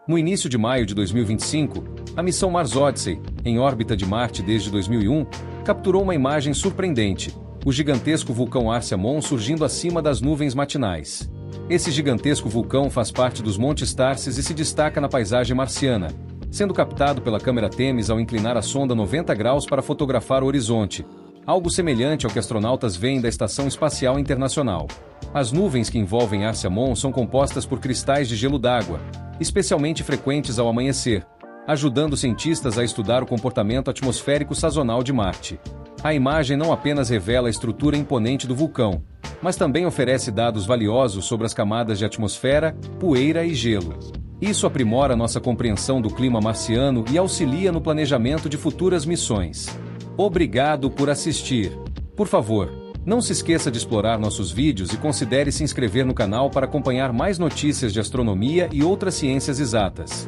No início de maio de 2025, a missão Mars Odyssey, em órbita de Marte desde 2001, capturou uma imagem surpreendente: o gigantesco vulcão Arsia Mons surgindo acima das nuvens matinais. Esse gigantesco vulcão faz parte dos Montes Tarsis e se destaca na paisagem marciana, sendo captado pela câmera Temis ao inclinar a sonda 90 graus para fotografar o horizonte, algo semelhante ao que astronautas veem da Estação Espacial Internacional. As nuvens que envolvem Arsia Mons são compostas por cristais de gelo d'água, especialmente frequentes ao amanhecer, ajudando cientistas a estudar o comportamento atmosférico sazonal de Marte. A imagem não apenas revela a estrutura imponente do vulcão, mas também oferece dados valiosos sobre as camadas de atmosfera, poeira e gelo. Isso aprimora nossa compreensão do clima marciano e auxilia no planejamento de futuras missões. Obrigado por assistir. Por favor, não se esqueça de explorar nossos vídeos e considere se inscrever no canal para acompanhar mais notícias de astronomia e outras ciências exatas.